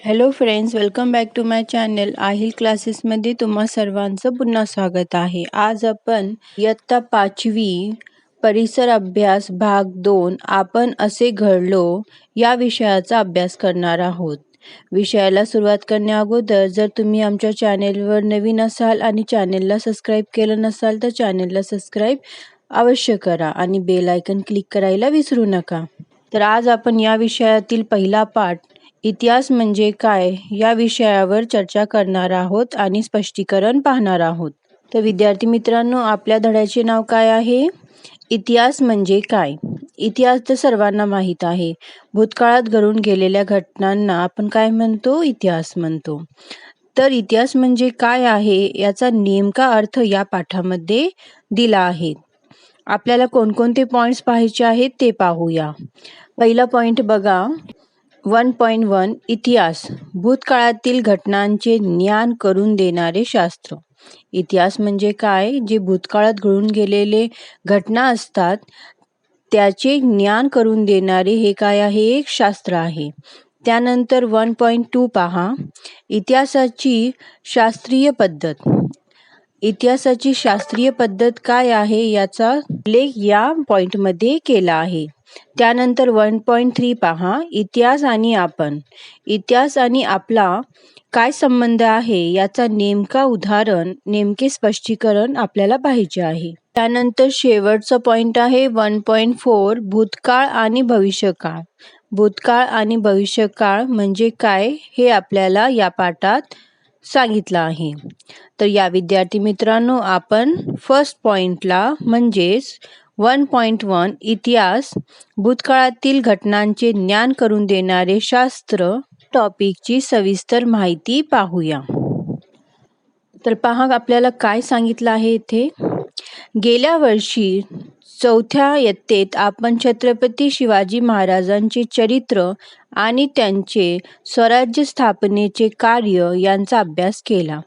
Hello friends, welcome back to my channel Aahil क्लासेसमध्ये तुम्हा सर्वांचं पुन्हा स्वागत आहे. आज आपण इयत्ता 5वी परिसर अभ्यास भाग 2 आपण असे घडलो या विषयाचा अभ्यास करणार आहोत. विषयाला सुरुवात करण्या अगोदर जर तुम्ही आमच्या चॅनेलवर नवीन असाल आणि चॅनेलला सबस्क्राईब केलं नसाल तर चॅनेलला सबस्क्राईब अवश्य करा आणि बेल आयकन क्लिक करायला विसरू नका. तर आज आपण या विषयातील पहिला पाठ इतिहास म्हणजे काय या विषयावर चर्चा करणार आहोत आणि स्पष्टीकरण पाहणार आहोत. तर विद्यार्थी मित्रांनो, आपल्या धड्याचे नाव काय आहे? इतिहास म्हणजे काय? इतिहास तर सर्वांना माहीत आहे. भूतकाळात घडून गेलेल्या घटनांना आपण काय म्हणतो? इतिहास म्हणतो. तर इतिहास म्हणजे काय आहे याचा नेमका अर्थ या पाठामध्ये दिला आहे. आपल्याला कोणकोणते पॉइंट्स पाहायचे आहेत ते पाहूया. पहिला पॉइंट बघा, 1.1 इतिहास भूतकाळातील घटनांचे ज्ञान करून देणारे शास्त्र. इतिहास म्हणजे काय? जे भूतकाळात घडून गेलेले घटना असतात त्याचे ज्ञान करून देणारे हे काय आहे? एक शास्त्र आहे. त्यानंतर 1.2 पहा, इतिहासाची शास्त्रीय पद्धत. इतिहासाची शास्त्रीय पद्धत काय आहे याचा उल्लेख या पॉइंटमध्ये केला आहे. त्यानंतर 1.3 पहा, इतिहास आणि आपण. इतिहास आणि आपला काय संबंध आहे याचा नेमका उदाहरण, नेमके स्पष्टीकरण आपल्याला पाहिजे आहे. त्यानंतर शेवटचा पॉइंट आहे 1.4 भूतकाळ आणि भविष्यकाळ. भूतकाळ आणि भविष्यकाळ म्हणजे काय हे आपल्याला या पाठात सांगितलं आहे. तर या विद्यार्थी मित्रांनो, आपण फर्स्ट पॉइंटला म्हणजेच 1.1 इतिहास भूतकाळातील घटनांचे ज्ञान करून देणारे शास्त्र टॉपिकची सविस्तर माहिती पाहूया. तर पहा, आपल्याला काय सांगितलं आहे इथे. गेल्या वर्षी 4थ्या इयत्तेत आपण छत्रपती शिवाजी महाराजांचे चरित्र आणि त्यांचे स्वराज्य स्थापनेचे कार्य यांचा अभ्यास केला.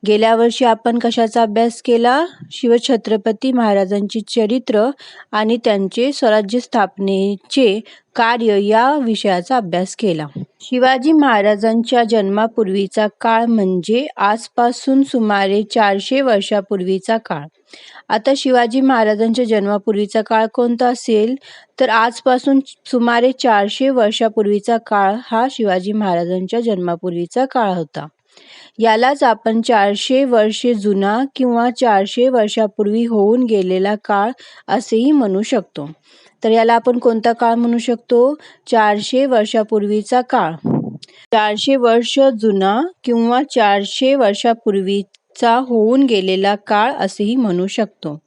गेल्या वर्षी आपण कशाचा अभ्यास केला? शिवछत्रपती महाराजांचे चरित्र आणि त्यांचे स्वराज्य स्थापनेचे कार्य या विषयाचा अभ्यास केला. शिवाजी महाराजांच्या जन्मापूर्वीचा काळ म्हणजे आजपासून सुमारे 400 वर्षापूर्वीचा काळ. आता शिवाजी महाराजांच्या जन्मापूर्वीचा काळ कोणता असेल? तर आजपासून सुमारे 400 वर्षापूर्वीचा काळ हा शिवाजी महाराजांच्या जन्मापूर्वीचा काळ होता. यालाच आपण 400 वर्षे जुना किंवा 400 वर्षापूर्वी होऊन गेलेला काळ असेही म्हणू शकतो. तर याला आपण कोणता काळ म्हणू शकतो? 400 वर्षापूर्वीचा काळ. 400 वर्ष जुना किंवा 400 वर्षापूर्वीचा होऊन गेलेला काळ असेही म्हणू शकतो.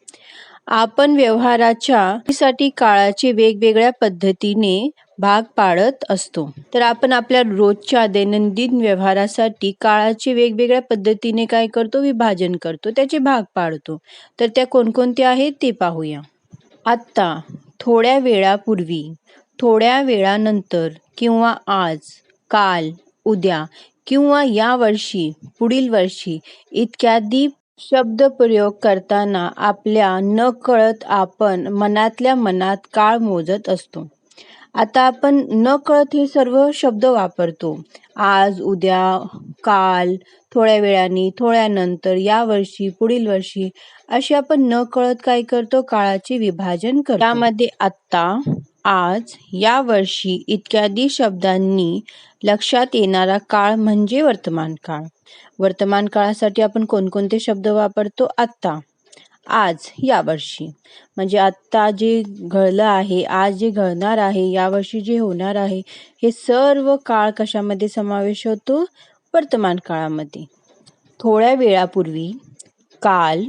आपण व्यवहाराच्या साठी काळाचे वेगवेगळ्या पद्धतीने भाग पाडत असतो. तर आपण आपल्या रोजच्या दैनंदिन व्यवहारासाठी काळाचे वेगवेगळ्या पद्धतीने काय करतो? विभाजन करतो, त्याचे भाग पाडतो. तर त्या कोणकोणत्या आहेत ते पाहूया. आत्ता, थोड्या वेळापूर्वी, थोड्या वेळानंतर किंवा आज, काल, उद्या किंवा या वर्षी, पुढील वर्षी इत्यादी शब्द प्रयोग करताना आपल्या नकळत आपण मनातल्या मनात काळ मोजत असतो. आता आपण नकळत हे सर्व शब्द वापरतो. आज, उद्या, काल, थोड्या वेळाने, थोड्यानंतर, या वर्षी, पुढील वर्षी असे आपण नकळत काय करतो? काळाचे विभाजन करतो. त्यामध्ये आत्ता, आज, या वर्षी इत्यादी शब्दांनी लक्षात येणारा काळ म्हणजे वर्तमान काळ. वर्तमान काळासाठी आपण कोणकोणते शब्द वापरतो? आत्ता, आज, या वर्षी. म्हणजे आत्ता जे घडलं आहे, आज जे घडणार आहे, या वर्षी जे होणार आहे, हे सर्व काळ कशामध्ये समावेश होतो? वर्तमान काळामध्ये. थोड्या वेळापूर्वी, काल,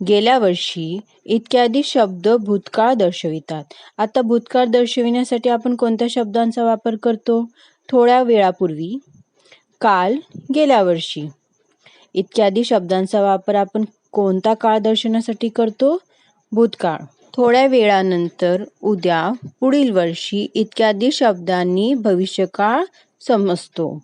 गेल्या वर्षी इत्यादी शब्द भूतकाळ दर्शवितात. आता भूतकाळ दर्शविण्यासाठी आपण कोणत्या शब्दांचा वापर करतो? थोड्या वेळापूर्वी, काल, गेल्या वर्षी इत्यादी शब्दांचा वापर आपण कोणता काळ दर्शवण्यासाठी करतो? भूतकाळ. थोड्या वेळानंतर, उद्या, पुढील वर्षी इत्यादी शब्दांनी भविष्यकाळ समजतो.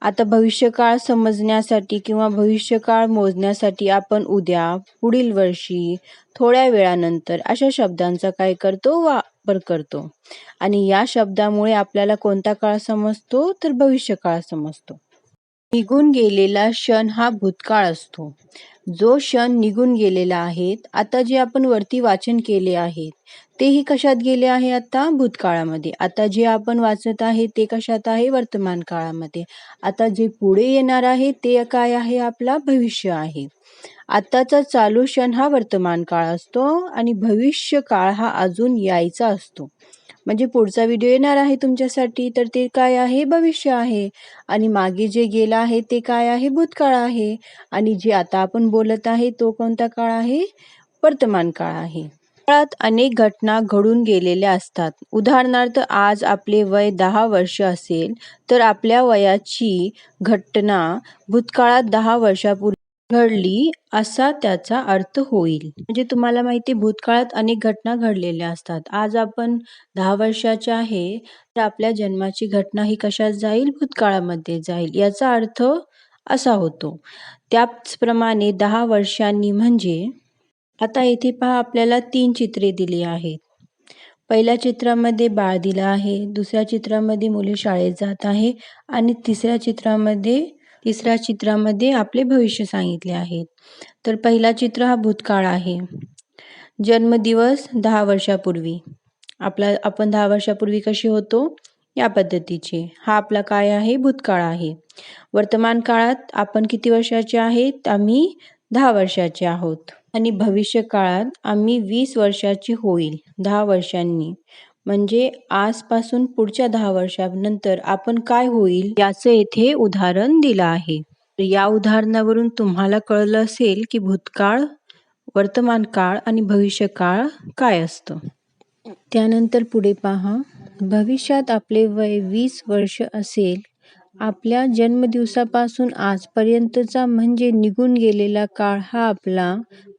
आता भविष्यकाळ समजण्यासाठी किंवा भविष्यकाळ मोजण्यासाठी आपण उद्या, पुढील वर्षी, थोड्या वेळानंतर अशा शब्दांचा काय करतो? वापर करतो आणि या शब्दामुळे आपल्याला कोणता काळ समजतो तर भविष्यकाळ समजतो. निघून गेलेला क्षण हा भूतकाळ असतो. जो क्षण निघून गेलेला आहे, आता जे आपण वरती वाचन केले आहे तेही कशात गेले आहे आता भूतकाळामध्ये. आता जे आपण वाचत आहे ते कशात आहे वर्तमान काळामध्ये. आता जे पुढे येणार आहे ते काय आहे आपला भविष्य आहे. आताचा चालू क्षण हा वर्तमान काळ असतो आणि भविष्य काळ हा अजून यायचा असतो. म्हणजे पुढचा व्हिडिओ येणार आहे तुमच्यासाठी तर ते काय आहे भविष्य आहे आणि मागे जे गेला आहे ते काय आहे भूतकाळ आहे आणि जे आता आपण बोलत आहे तो कोणता काळ आहे वर्तमान काळ आहे. काळात अनेक घटना घडून गेलेल्या असतात. उदाहरणार्थ आज आपले वय 10 वर्ष असेल तर आपल्या वयाची घटना भूतकाळात 10 वर्षापूर्वी घडली असा त्याचा अर्थ होईल. म्हणजे तुम्हाला माहिती भूतकाळात अनेक घटना घडलेल्या असतात. आज आपण 10 वर्षाचे आहे तर आपल्या जन्माची घटना ही कशात जाईल भूतकाळामध्ये जाईल याचा अर्थ असा होतो. त्याचप्रमाणे 10 वर्षांनी म्हणजे आता येथे पहा आपल्याला 3 चित्रे दिली आहेत. पहिल्या चित्रामध्ये बाळ दिलं आहे, दुसऱ्या चित्रामध्ये मुले शाळेत जात आहे आणि तिसऱ्या चित्रामध्ये आपले भविष्य सांगितले आहे. तर पहिला चित्र हा भूतकाळ आहे. जन्मदिवस 10 वर्षापूर्वी. आपण 10 वर्षापूर्वी कसे होतो या पद्धतीचे. हा आपला काय आहे भूतकाळ आहे. वर्तमान काळात आपण किती वर्षाचे आहेत आम्ही 10 वर्षाचे आहोत आणि भविष्य काळात आम्ही 20 वर्षाचे होईल 10 वर्षांनी. म्हणजे आजपासून पुढच्या 10 वर्षांनंतर आपण काय होईल याचं येथे उदाहरण दिलं आहे. या उदाहरणावरून तुम्हाला कळलं असेल की भूतकाळ, वर्तमान काळ आणि भविष्य काळ काय असतं. त्यानंतर पुढे पहा. भविष्यात आपले वय 20 वर्ष असेल. आपल्या जन्मदिवसापासून आजपर्यंतचा म्हणजे निघून गेलेला काळ हा आपला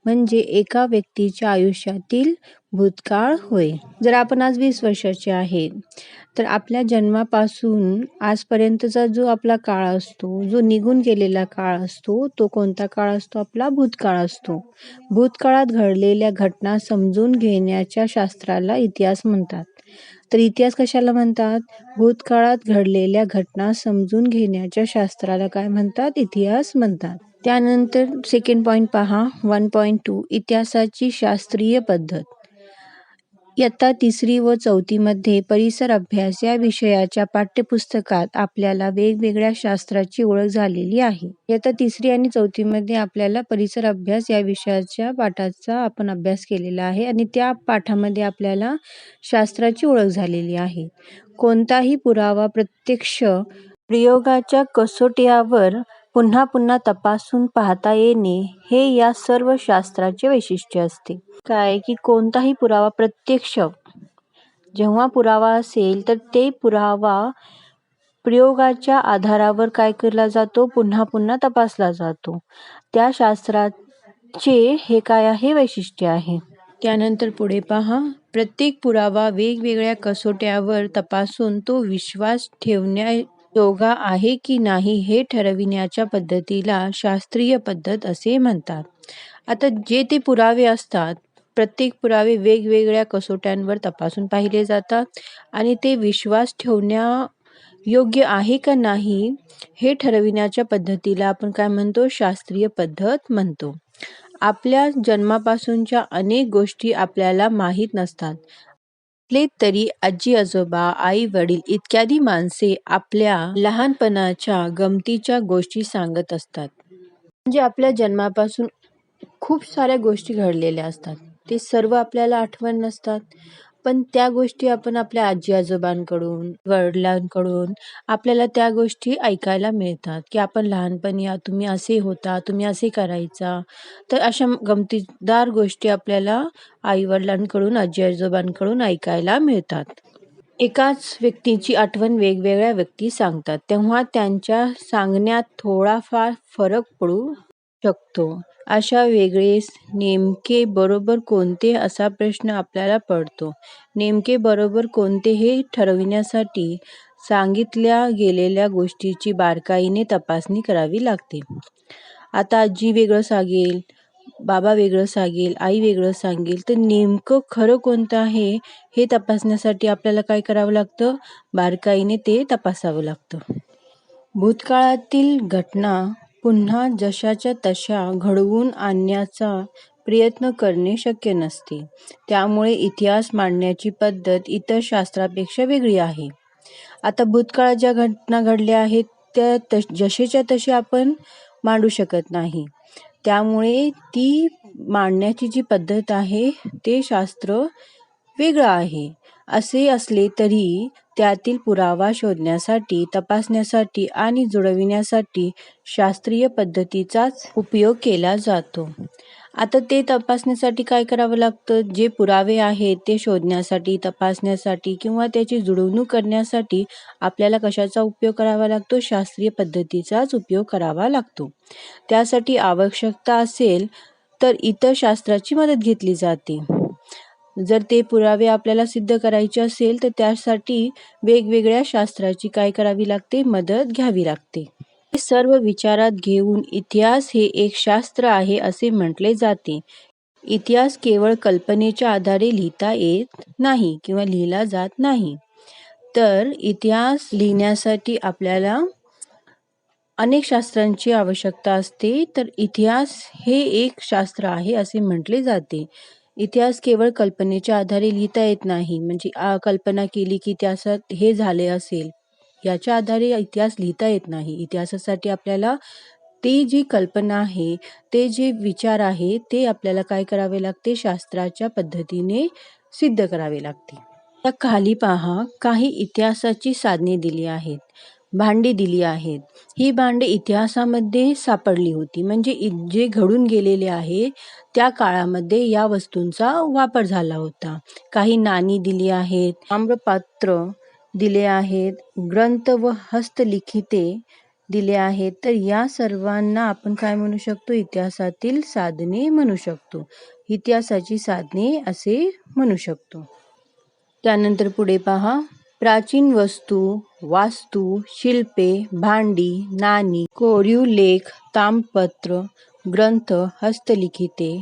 म्हणजे एका व्यक्तीच्या आयुष्यातील भूतकाळ होय. जर आपण आज 20 वर्षाचे आहे तर आपल्या जन्मापासून आजपर्यंतचा जो आपला काळ असतो, जो निघून गेलेला काळ असतो तो कोणता काळ असतो आपला भूतकाळ असतो. भूतकाळात घडलेल्या घटना समजून घेण्याच्या शास्त्राला इतिहास म्हणतात. तर इतिहास कशाला म्हणतात? भूतकाळात घडलेल्या घटना समजून घेण्याच्या शास्त्राला काय म्हणतात? इतिहास म्हणतात. त्यानंतर सेकंड पॉइंट पहा 1.2 इतिहासाची शास्त्रीय पद्धत. इयत्ता 3री व 4थी मध्ये परिसर अभ्यास या विषयाच्या पाठ्यपुस्तकात आपल्याला वेगवेगळ्या शास्त्राची ओळख झालेली आहे. इयत्ता 3री आणि 4थी मध्ये आपल्याला परिसर अभ्यास या विषयाच्या पाठाचा आपण अभ्यास केलेला आहे आणि त्या पाठामध्ये आपल्याला शास्त्राची ओळख झालेली आहे. कोणताही पुरावा प्रत्यक्ष प्रयोगाच्या कसोट्यावर पुन्हा पुन्हा तपासून पाहता येणे हे या सर्व शास्त्राचे वैशिष्ट्य असते. काय की कोणताही पुरावा प्रत्यक्ष जेव्हा पुरावा असेल तर ते पुरावा प्रयोगाच्या आधारावर काय केला जातो पुन्हा पुन्हा तपासला जातो. त्या शास्त्राचे हे काय आहे वैशिष्ट्य आहे. त्यानंतर पुढे पहा. प्रत्येक पुरावा वेगवेगळ्या कसोट्यावर तपासून तो विश्वास ठेवण्याजोगा आहे की नाही हे ठरविण्याच्या पद्धतीला शास्त्रीय पद्धत असे म्हणतात. आता जे ते पुरावे असतात प्रत्येक पुरावे वेगवेगळ्या कसोट्यांवर तपासून पाहिले जातात आणि ते विश्वास ठेवण्यायोग्य आहे का नाही हे ठरविण्याच्या पद्धतीला आपण काय म्हणतो शास्त्रीय पद्धत म्हणतो. आपल्या जन्मापासूनच्या अनेक गोष्टी आपल्याला माहीत नसतात. असले तरी आजी आजोबा, आई वडील इत्यादी माणसे आपल्या लहानपणाच्या गमतीच्या गोष्टी सांगत असतात. म्हणजे आपल्या जन्मापासून खूप साऱ्या गोष्टी घडलेल्या असतात. ते सर्व आपल्याला आठवण नसतात. पण त्या गोष्टी आपण आपल्या आजी आजोबांकडून, वडिलांकडून आपल्याला त्या गोष्टी ऐकायला मिळतात की आपण लहानपणी तुम्ही असे होता, तुम्ही असे करायचा. तर अशा गमतीदार गोष्टी आपल्याला आई वडिलांकडून, आजी आजोबांकडून ऐकायला मिळतात. एकाच व्यक्तीची आठवण वेगवेगळ्या व्यक्ती सांगतात तेव्हा त्यांच्या सांगण्यात थोडाफार फरक पडू शकतो. अशा वेळेस नेमके बरोबर कोणते असा प्रश्न आपल्याला पडतो. नेमके बरोबर कोणते हे ठरविण्यासाठी सांगितल्या गेलेल्या गोष्टीची बारकाईने तपासणी करावी लागते. आता आजी वेगळं सांगेल, बाबा वेगळं सांगेल, आई वेगळं सांगेल, तर नेमकं खरं कोणतं आहे हे तपासण्यासाठी आपल्याला काय करावं लागतं? बारकाईने ते तपासावं लागतं. भूतकाळातील घटना पुन्हा जशाच्या तशा घडवून आणण्याचा प्रयत्न करणे शक्य नसते. त्यामुळे इतिहास मांडण्याची पद्धत इतर शास्त्रापेक्षा वेगळी आहे. आता भूतकाळात ज्या घटना घडल्या आहेत त्या जसेच्या तशी आपण मांडू शकत नाही. त्यामुळे ती मांडण्याची जी पद्धत आहे ते शास्त्र वेगळं आहे. असे असले तरी त्यातील पुरावा शोधण्यासाठी, तपासण्यासाठी आणि जुळविण्यासाठी शास्त्रीय पद्धतीचाच उपयोग केला जातो. आता ते तपासण्यासाठी काय करावं लागतं? जे पुरावे आहेत ते शोधण्यासाठी, तपासण्यासाठी किंवा त्याची जुळवणूक करण्यासाठी आपल्याला कशाचा उपयोग करावा लागतो? शास्त्रीय पद्धतीचाच उपयोग करावा लागतो. त्यासाठी आवश्यकता असेल तर इतर शास्त्राची मदत घेतली जाते. जर ते पुरावे आपल्याला सिद्ध करायचे असेल तर त्यासाठी वेगवेगळ्या शास्त्राची काय करावी लागते? मदत घ्यावी लागते. हे सर्व विचारात घेऊन इतिहास हे एक शास्त्र आहे असे म्हटले जाते. इतिहास केवळ कल्पनेच्या आधारे लिहिता येत नाही किंवा लिहिला जात नाही. तर इतिहास लिहिण्यासाठी आपल्याला अनेक शास्त्रांची आवश्यकता असते. तर इतिहास हे एक शास्त्र आहे असे म्हटले जाते. इतिहास केवळ कल्पनेच्या आधारे लिहिता येत नाही. म्हणजे कल्पना केली की त्याच्यात हे झाले असेल, याच्या आधारे इतिहास लिहिता येत नाही. इतिहासासाठी आपल्याला ती जी कल्पना आहे, ते जे विचार आहे ते आपल्याला काय करावे लागते? शास्त्राच्या पद्धतीने सिद्ध करावे लागते. त्या खाली पहा, काही इतिहासाची साधने दिली आहेत, भांडी दिली आहेत. ही भांडे इतिहासामध्ये सापडली होती. म्हणजे जे घडून गेलेले आहे त्या काळामध्ये या वस्तूंचा वापर झाला होता. काही नाणी दिली आहेत, ताम्रपात्र दिले आहेत, ग्रंथ व हस्तलिखिते दिले आहेत. तर या सर्वांना आपण काय म्हणू शकतो? इतिहासातील साधने म्हणू शकतो. इतिहासाची साधने असे म्हणू शकतो. त्यानंतर पुढे पहा, प्राचीन वस्तू, वास्तू, शिल्पे, भांडी, नाणी, कोरीव लेख, ताम्रपत्र, ग्रंथ, हस्तलिखिते,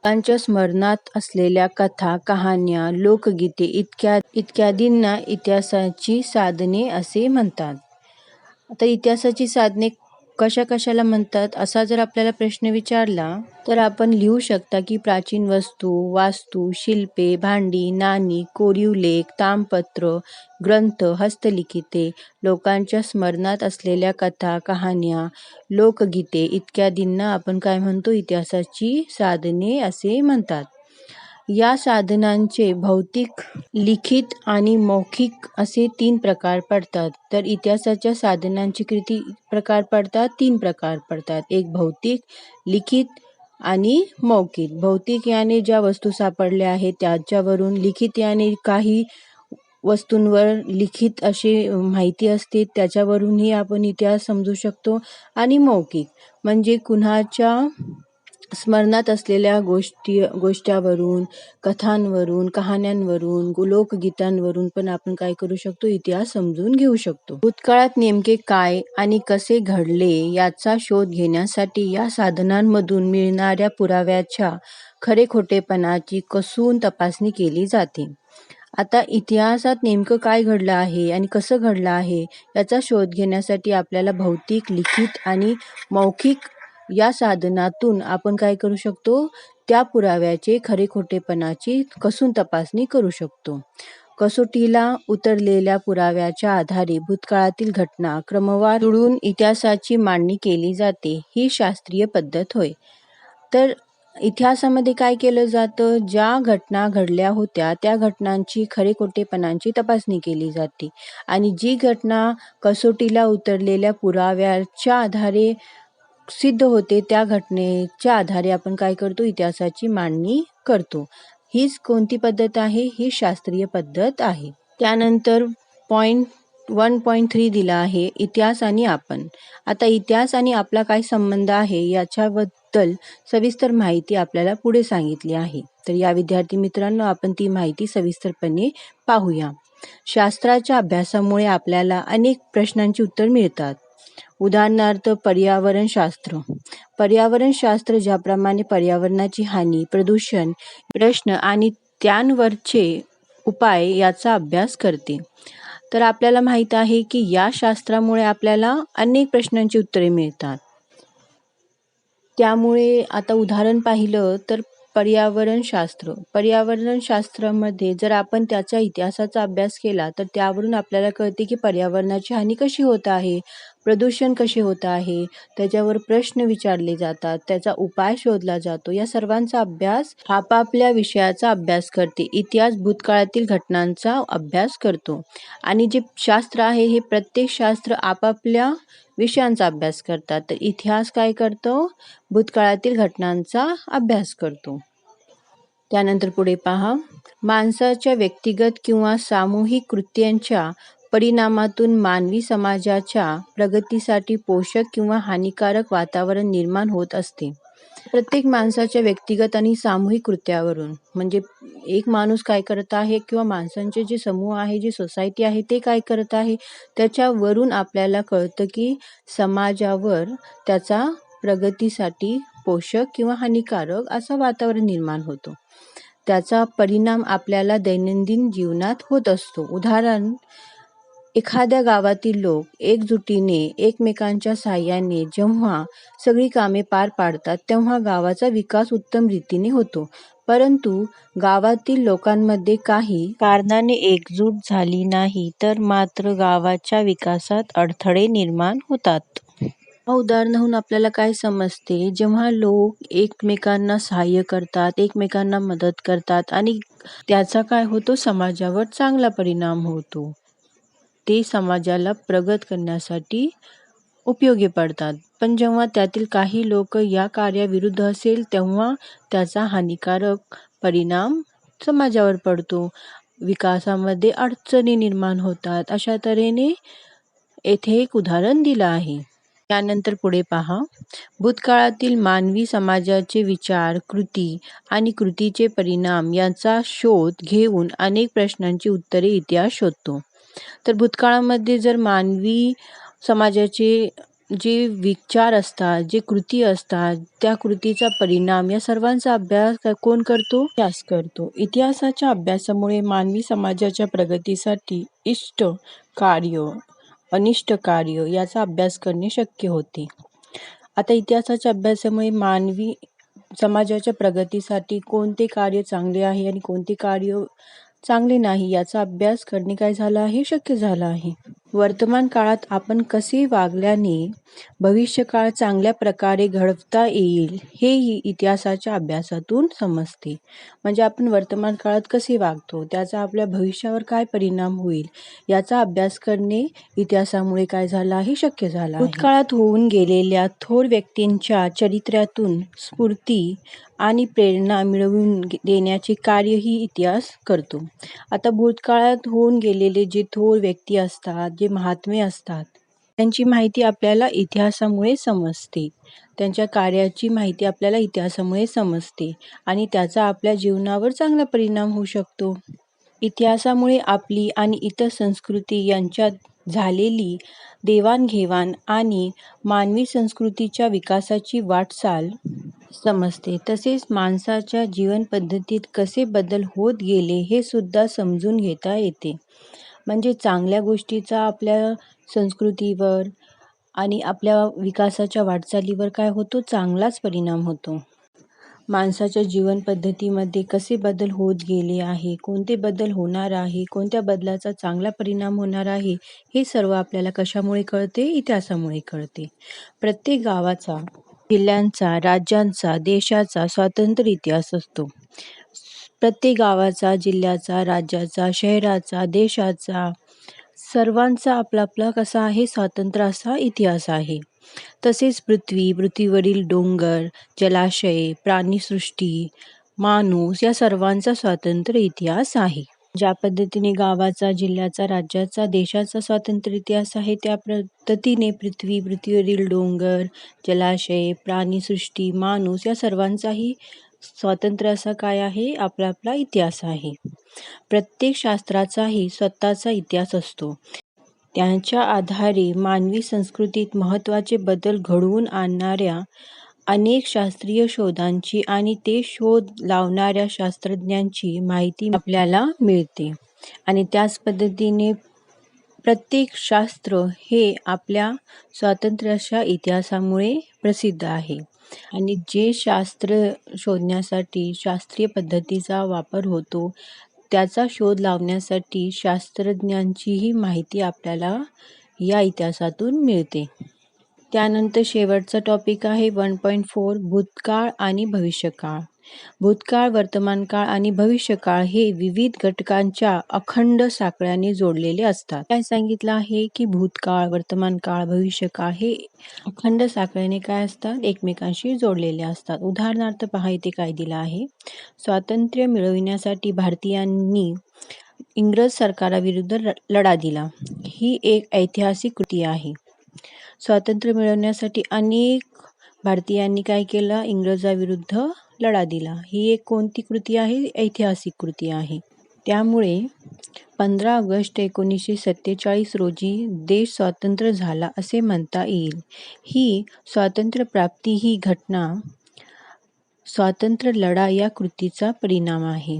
लोकांच्या स्मरणात असलेल्या कथा, कहाण्या, लोकगीते इत्यादींना इतिहासाची साधने असे म्हणतात. आता इतिहासाची साधने कशाला म्हणतात असा जर आपल्याला प्रश्न विचारला तर आपण लिहू शकता की प्राचीन वस्तू, वास्तू, शिल्पे, भांडी, नाणी, कोरीव लेख, ताम्रपत्र, ग्रंथ, हस्तलिखिते, लोकांच्या स्मरणात असलेल्या कथा, कहाण्या, लोकगीते इत्यादींना आपण काय म्हणतो? इतिहासाची साधने असे म्हणतात. या साधनांचे भौतिक, लिखित आणि मौखिक असे 3 प्रकार पडतात. तर इतिहासाच्या साधनांचे किती प्रकार पडतात? 3 प्रकार पडतात. एक भौतिक, लिखित आणि मौखिक. भौतिक याने ज्या वस्तू सापडल्या आहेत त्याच्यावरून, लिखित याने काही वस्तूंवर लिखित अशी माहिती असते त्याच्यावरूनही आपण इतिहास समजू शकतो. आणि मौखिक म्हणजे कुणाच्या स्मरणात असलेल्या गोष्टीवरून, कथांवरून, कहाण्यांवरून, लोकगीतांवरून पण आपण काय करू शकतो? इतिहास समजून घेऊ शकतो. भूतकाळात नेमके काय आणि कसे घडले याचा शोध घेण्यासाठी या साधनांमधून मिळणाऱ्या पुराव्याच्या खरेखोटेपणाची कसून तपासणी केली जाते. आता इतिहासात नेमकं काय घडलं आहे आणि कसं घडलं आहे याचा शोध घेण्यासाठी आपल्याला भौतिक, लिखित आणि मौखिक या साधनातून आपण काय करू शकतो? त्या पुराव्याचे खरेखोटेपणाची कसून तपासणी करू शकतो. कसोटीला उतरलेल्या पुराव्याच्या आधारे भूतकाळातील घटना क्रमवार जुळवून इतिहासाची मांडणी केली जाते. ही शास्त्रीय पद्धत होय. तर इतिहासामध्ये काय केलं जातं? ज्या घटना घडल्या होत्या त्या घटनांची खरेखोटेपणाची तपासणी केली जाते आणि जी घटना कसोटीला उतरलेल्या पुराव्याच्या आधारे सिद्ध होते त्या घटनेच्या आधारे आपण काय करतो? इतिहासाची मांडणी करतो. हीच कोणती पद्धत आहे? ही शास्त्रीय पद्धत आहे. त्यानंतर पॉइंट 1.3 दिला आहे, इतिहास आणि आपण. आता इतिहास आणि आपला काय संबंध आहे याच्याबद्दल सविस्तर माहिती आपल्याला पुढे सांगितली आहे. तर या विद्यार्थी मित्रांनो, आपण ती माहिती सविस्तरपणे पाहूया. शास्त्राच्या अभ्यासामुळे आपल्याला अनेक प्रश्नांची उत्तर मिळतात. उदाहरणार्थ पर्यावरणशास्त्र. पर्यावरणशास्त्र ज्याप्रमाणे पर्यावरणाची हानी, प्रदूषण, प्रश्न आणि त्यांवरचे उपाय याचा अभ्यास करते. तर आपल्याला माहीत आहे की या शास्त्रामुळे आपल्याला अनेक प्रश्नांची उत्तरे मिळतात. त्यामुळे आता उदाहरण पाहिलं तर पर्यावरणशास्त्र. पर्यावरणशास्त्रामध्ये जर आपण त्याच्या इतिहासाचा अभ्यास केला तर त्यावरून आपल्याला कळते की पर्यावरणाची हानी कशी होत आहे, प्रदूषण कसे होत आहे, त्याच्यावर प्रश्न विचारले जातात, त्याचा उपाय शोधला जातो. या सर्वांचा अभ्यास आपापल्या विषयाचा अभ्यास करते. इतिहास भूतकाळातील घटनांचा अभ्यास करतो आणि जे शास्त्र आहे हे प्रत्येक शास्त्र आपापल्या विषयांचा अभ्यास करतात. तर इतिहास काय करतो? भूतकाळातील घटनांचा अभ्यास करतो. त्यानंतर पुढे पहा, माणसाच्या व्यक्तिगत किंवा सामूहिक कृत्यांच्या परिणामातून मानवी समाजाच्या प्रगतीसाठी पोषक किंवा हानिकारक वातावरण निर्माण होत असते. प्रत्येक माणसाच्या व्यक्तिगत आणि सामूहिक कृत्यावरून, म्हणजे एक माणूस काय करत आहे किंवा माणसांचे जे समूह आहे, जी सोसायटी आहे ते काय करत आहे, त्याच्यावरून आपल्याला कळतं की समाजावर त्याचा प्रगतीसाठी पोषक किंवा हानिकारक असं वातावरण निर्माण होतो. त्याचा परिणाम आपल्याला दैनंदिन जीवनात होत असतो. उदाहरण, एखाद्या गावातील लोक एकजुटीने एकमेकांच्या साहाय्याने जेव्हा सगळी कामे पार पाडतात तेव्हा गावाचा विकास उत्तम रीतीने होतो. परंतु गावातील लोकांमध्ये काही कारणाने एकजूट झाली नाही तर मात्र गावाच्या विकासात अडथळे निर्माण होतात. या उदाहरणाहून आपल्याला काय समजते? जेव्हा लोक एकमेकांना सहाय्य करतात, एकमेकांना मदत करतात आणि त्याचा काय होतो? समाजावर चांगला परिणाम होतो. ते समाजाला प्रगत करण्यासाठी उपयोगी पडतात. पण जेव्हा त्यातील काही लोक या कार्याविरुद्ध असेल तेव्हा त्याचा हानिकारक परिणाम समाजावर पडतो. विकासामध्ये अडचणी निर्माण होतात. अशा तऱ्हेने येथे एक उदाहरण दिलं आहे. त्यानंतर पुढे पहा, भूतकाळातील मानवी समाजाचे विचार, कृती आणि कृतीचे परिणाम यांचा शोध घेऊन अनेक प्रश्नांची उत्तरे इतिहास शोधतो. तर भूतकाळामध्ये जर मानवी समाजाचे जे विचार असतात, जे कृती असतात, त्या कृतीचा परिणाम या सर्वांचा अभ्यास कोण करतो? इतिहास करतो. इतिहासाच्या अभ्यासामुळे मानवी समाजाच्या प्रगतीसाठी इष्ट कार्य, अनिष्ट कार्य याचा अभ्यास करणे शक्य होते. आता इतिहासाच्या अभ्यासामुळे मानवी समाजाच्या प्रगतीसाठी कोणते कार्य चांगले आहे आणि कोणते कार्य चांगले नाही याचा अभ्यास करणे काय झालं आहे? शक्य झालं आहे. वर्तमान काळात आपण कसे वागल्याने भविष्यकाळ चांगल्या प्रकारे घडवता येईल हेही इतिहासाच्या अभ्यासातून समजते. म्हणजे आपण वर्तमान काळात कसे वागतो, त्याचा आपल्या भविष्यावर काय परिणाम होईल याचा अभ्यास करणे इतिहासामुळे काय झालं आहे? शक्य झालं आहे. भूतकाळात होऊन गेलेल्या थोर व्यक्तींच्या चरित्र्यातून स्फूर्ती आणि प्रेरणा मिळवून देण्याचे कार्यही इतिहास करतो. आता भूतकाळात होऊन गेलेले जे थोर व्यक्ती असतात, जे महात्मे असतात, त्यांची माहिती आपल्याला इतिहासामुळे समजते. त्यांच्या कार्याची माहिती आपल्याला इतिहासामुळे समजते आणि त्याचा आपल्या जीवनावर चांगला परिणाम होऊ शकतो. इतिहासामुळे आपली आणि इतर संस्कृती यांच्यात झालेली देवाणघेवाण आणि मानवी संस्कृतीच्या विकासाची वाटचाल समजते. तसेच माणसाच्या जीवन पद्धतीत कसे बदल होत गेले हे सुद्धा समजून घेता येते. म्हणजे चांगल्या गोष्टीचा आपल्या संस्कृतीवर आणि आपल्या विकासाच्या वाटचालीवर काय होतो? चांगलाच परिणाम होतो. माणसाच्या जीवन पद्धतीमध्ये कसे बदल होत गेले आहे, कोणते बदल होणार आहे, कोणत्या बदलाचा चांगला परिणाम होणार आहे, हे सर्व आपल्याला कशामुळे कळते? इतिहासामुळे कळते. प्रत्येक गावाचा, जिल्ह्यांचा, राज्यांचा, देशाचा स्वतंत्र इतिहास असतो. प्रत्येक गावाचा, जिल्ह्याचा, राज्याचा, शहराचा, देशाचा, सर्वांचा आपला आपला कसा आहे? स्वतंत्र असा इतिहास आहे. तसेच पृथ्वीवरील डोंगर, जलाशय, प्राणीसृष्टी, माणूस या सर्वांचा स्वतंत्र इतिहास आहे. ज्या पद्धतीने गावाचा, जिल्ह्याचा, राज्याचा, देशाचा स्वतंत्र इतिहास आहे त्या पद्धतीने पृथ्वीवरील डोंगर, जलाशय, प्राणीसृष्टी, माणूस या सर्वांचाही स्वतंत्र असा काय आहे? आपला आपला इतिहास आहे. प्रत्येक शास्त्राचाही स्वतःचा इतिहास असतो. त्यांच्या आधारे मानवी संस्कृतीत महत्त्वाचे बदल घडवून आणणाऱ्या अनेक शास्त्रीय शोधांची आणि ते शोध लावणाऱ्या शास्त्रज्ञांची माहिती आपल्याला मिळते. आणि त्याच पद्धतीने प्रत्येक शास्त्र हे आपल्या स्वातंत्र्याच्या इतिहासामुळे प्रसिद्ध आहे. आणि जे शास्त्र शोधण्यासाठी शास्त्रीय पद्धतीचा वापर होतो, त्याचा शोध लावण्यासाठी शास्त्रज्ञांचीही माहिती आपल्याला या इतिहासातून मिळते. त्यानंतर शेवटचा टॉपिक आहे 1.4 भूतकाळ आणि भविष्यकाळ. भूतकाळ, वर्तमानकाळ आणि भविष्यकाळ हे विविध घटकांच्या अखंड साखळ्याने जोडलेले असतात. काय सांगितलं आहे की भूतकाळ, वर्तमानकाळ, भविष्यकाळ हे अखंड साखळ्याने काय असतात, एकमेकांशी जोडलेले असतात. उदाहरणार्थ पहा, इथे काय दिलं आहे. स्वातंत्र्य मिळविण्यासाठी भारतीयांनी इंग्रज सरकाराविरुद्ध लढा दिला. ही एक ऐतिहासिक कृती आहे. स्वातंत्र्य मिळवण्यासाठी अनेक भारतीयांनी काय केलं, इंग्रजाविरुद्ध लढा दिला. ही एक कोणती कृती आहे, ऐतिहासिक कृती आहे. त्यामुळे 15 ऑगस्ट 1947 रोजी देश स्वतंत्र झाला असे म्हणता येईल. ही स्वातंत्र्यप्राप्ती ही घटना स्वातंत्र्य लढा या कृतीचा परिणाम आहे.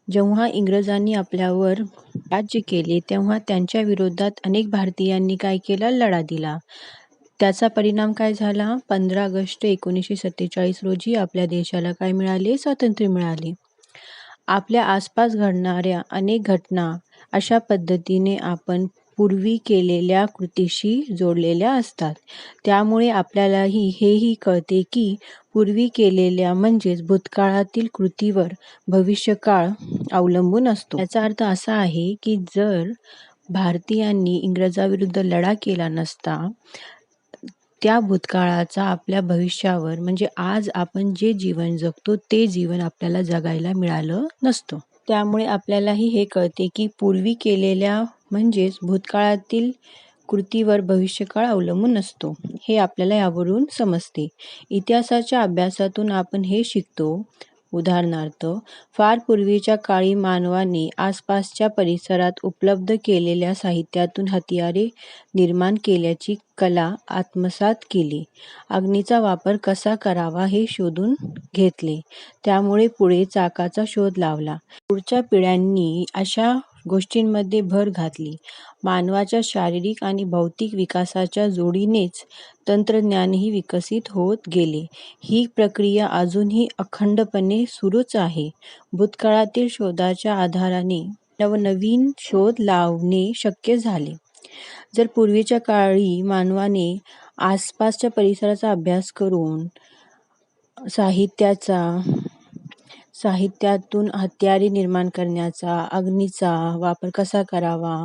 जेव्हा इंग्रजांनी आपल्यावर राज्य केले तेव्हा त्यांच्या विरोधात अनेक भारतीयांनी काय केला, लढा दिला. त्याचा परिणाम काय झाला, 15 ऑगस्ट 1947 रोजी आपल्या देशाला काय मिळाले, स्वातंत्र्य मिळाले. आपल्या आसपास घडणाऱ्या अनेक घटना अशा पद्धतीने आपण पूर्वी केलेल्या कृतीशी जोडलेल्या असतात. त्यामुळे आपल्यालाही हेही कळते की पूर्वी केलेल्या म्हणजेच भूतकाळातील कृतीवर भविष्यकाळ अवलंबून असतो. याचा अर्थ असा आहे की जर भारतीयांनी इंग्रजाविरुद्ध लढा केला नसता, त्या भूतकाळाचा आपल्या भविष्यावर म्हणजे आज आपण जे जीवन जगतो ते जीवन आपल्याला जगायला मिळालं नसतं. त्यामुळे आपल्यालाही हे कळते की पूर्वी केलेल्या म्हणजेच भूतकाळातील कृतीवर भविष्यकाळ अवलंबून असतो. हे आपल्याला यावरून समजते. इतिहासाच्या अभ्यासातून आपण हे शिकतो. उदाहरणार्थ, फार पूर्वीच्या काळी मानवाने आसपासच्या परिसरात उपलब्ध केलेल्या साहित्यातून हत्यारे निर्माण केल्याची कला आत्मसात केली. अग्नीचा वापर कसा करावा हे शोधून घेतले. त्यामुळे पुढे चाकाचा शोध लावला. पुढच्या पिढ्यांनी अशा गोष्टींमध्ये भर घातली. मानवाच्या शारीरिक आणि भौतिक विकासाच्या जोडीनेच तंत्रज्ञानही विकसित होत गेले. ही प्रक्रिया अजूनही अखंडपणे सुरूच आहे. भूतकाळातील शोधाच्या आधाराने नवनवीन शोध लावणे शक्य झाले. जर पूर्वीच्या काळी मानवाने आसपासच्या परिसराचा अभ्यास करून साहित्यातून हत्यारे निर्माण करण्याचा, अग्नीचा वापर कसा करावा,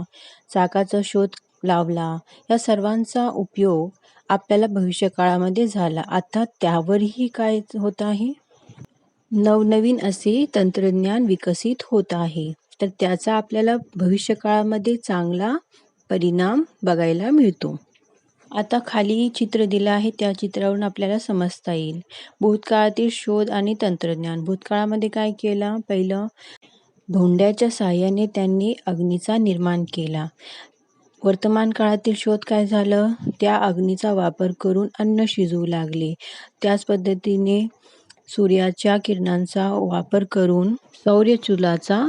चाकाचा शोध लावला, या सर्वांचा उपयोग आपल्याला भविष्यकाळामध्ये झाला. आता त्यावरही काय होत आहे, नवनवीन असे तंत्रज्ञान विकसित होत आहे. तर त्याचा आपल्याला भविष्यकाळामध्ये चांगला परिणाम बघायला मिळतो. आता खाली चित्र दिलं आहे, त्या चित्रावरून आपल्याला समजता येईल. भूतकाळातील शोध आणि तंत्रज्ञान. भूतकाळामध्ये काय केलं, पहिलं धोंड्याच्या साहाय्याने त्यांनी अग्नीचा निर्माण केला. वर्तमान काळातील शोध काय झालं, त्या अग्नीचा वापर करून अन्न शिजवू लागले. त्याच पद्धतीने सूर्याच्या किरणांचा वापर करून सौरचुलाचा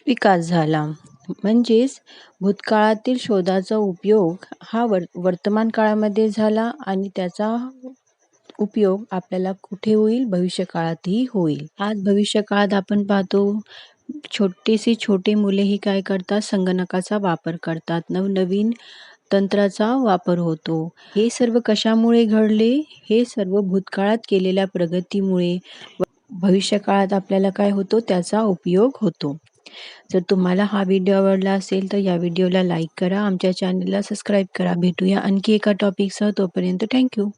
विकास झाला. म्हणजेच भूतकाळातील शोधाचा उपयोग हा वर्तमान काळामध्ये झाला आणि त्याचा उपयोग आपल्याला कुठे होईल, भविष्यकाळातही होईल. आज भविष्यकाळात आपण पाहतो छोटे मुलेही काय करतात, संगणकाचा वापर करतात, नवनवीन तंत्राचा वापर होतो. हे सर्व कशामुळे घडले, हे सर्व भूतकाळात केलेल्या प्रगतीमुळे भविष्यकाळात आपल्याला काय होतो, त्याचा उपयोग होतो. जर तुम्हाला हा व्हिडिओ आवडला असेल तर या व्हिडिओला लाईक करा, आमच्या चॅनलला सबस्क्राईब करा. भेटूया आणखी एका टॉपिकसह. तोपर्यंत थँक्यू.